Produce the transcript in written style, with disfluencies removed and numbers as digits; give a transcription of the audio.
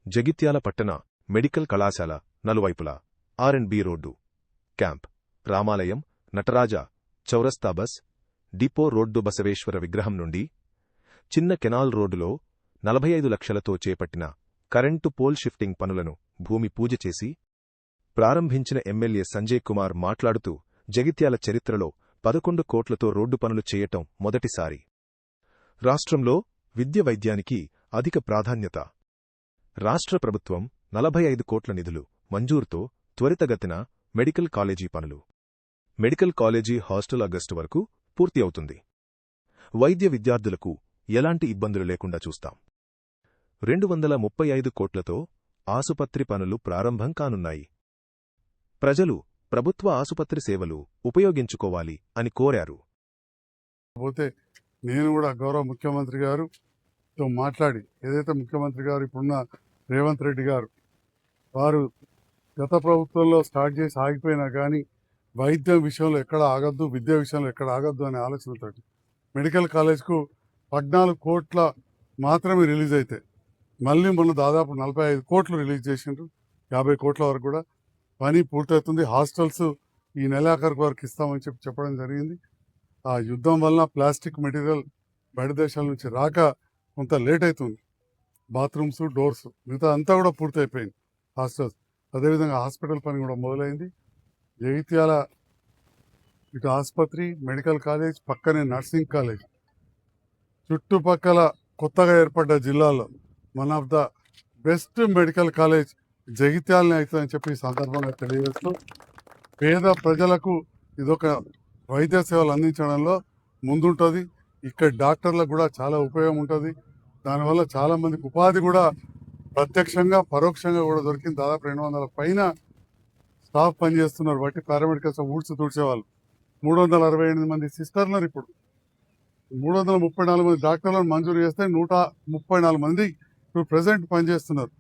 జగిత్యాల పట్టణ మెడికల్ కళాశాల నలువైపులా ఆర్&బి రోడ్డు, క్యాంప్, రామాలయం, నటరాజ, చౌరస్తా బస్ డిపో రోడ్డు బసవేశ్వర విగ్రహం నుండి చిన్న కెనాల్ రోడ్డులో 45 లక్షలతో చేపట్టిన కరెంటు పోల్ షిఫ్టింగ్ పనులను భూమి పూజ చేసి ప్రారంభించిన ఎమ్మెల్యే సంజయ్ కుమార్ మాట్లాడుతూ జగిత్యాల చరిత్రలో 11 కోట్లతో రోడ్డు పనులు చేయటం మొదటిసారి. రాష్ట్రంలో విద్య వైద్యానికి అధిక ప్రాధాన్యత. రాష్ట్ర ప్రభుత్వం 45 కోట్ల నిధులు మంజూరుతో త్వరితగతిన మెడికల్ కాలేజీ పనులు. మెడికల్ కాలేజీ హాస్టల్ ఆగస్టు వరకు పూర్తి అవుతుంది. వైద్య విద్యార్థులకు ఎలాంటి ఇబ్బందులు లేకుండా చూస్తాం. 235 కోట్లతో ఆసుపత్రి పనులు ప్రారంభం కానున్నాయి. ప్రజలు ప్రభుత్వ ఆసుపత్రి సేవలు ఉపయోగించుకోవాలి అని కోరారు. పోతే నేను కూడా గౌరవ ముఖ్యమంత్రి గారుతో మాట్లాడి, ఏదైతే ముఖ్యమంత్రి గారు ఇప్పుడున్న రేవంత్ రెడ్డి గారు వారు గత ప్రభుత్వంలో స్టార్ట్ చేసి ఆగిపోయినా కానీ వైద్యం విషయంలో ఎక్కడ ఆగద్దు, విద్య విషయంలో ఎక్కడ ఆగద్దు అనే ఆలోచనతో మెడికల్ కాలేజ్కు 14 కోట్ల మాత్రమే రిలీజ్ అయితే మళ్ళీ మొన్న దాదాపు 45 కోట్లు రిలీజ్ చేసిండ్రు. 50 కోట్ల వరకు కూడా పని పూర్తవుతుంది. హాస్టల్స్ ఈ నెలాఖరు వరకు ఇస్తామని చెప్పడం జరిగింది. ఆ యుద్ధం వలన ప్లాస్టిక్ మెటీరియల్ బయట దేశాల నుంచి రాక కొంత లేట్ అవుతుంది. బాత్రూమ్స్, డోర్స్ మిగతా అంతా కూడా పూర్తయిపోయింది. హాస్టల్స్ అదేవిధంగా హాస్పిటల్ పని కూడా మొదలైంది. జగిత్యాల ఇటు ఆసుపత్రి, మెడికల్ కాలేజ్, పక్కనే నర్సింగ్ కాలేజ్, చుట్టుపక్కల కొత్తగా ఏర్పడ్డ జిల్లాల్లో one of the best medical college జగిత్యాలనే అవుతుందని చెప్పి ఈ సందర్భంగా తెలియజేస్తూ పేద ప్రజలకు ఇదొక వైద్య సేవలు అందించడంలో ముందుంటుంది. ఇక్కడ డాక్టర్లకు కూడా చాలా ఉపయోగం ఉంటుంది. దానివల్ల చాలామందికి ఉపాధి కూడా ప్రత్యక్షంగా పరోక్షంగా కూడా దొరికింది. దాదాపు 200 పైన స్టాఫ్ పనిచేస్తున్నారు. బట్టి పారామెడికల్స్ తుడిచేవాళ్ళు 368 మంది సిస్టర్లు, ఇప్పుడు 334 మంది డాక్టర్లను మంజూరు చేస్తే 134 మంది ఇప్పుడు ప్రజెంట్ పనిచేస్తున్నారు.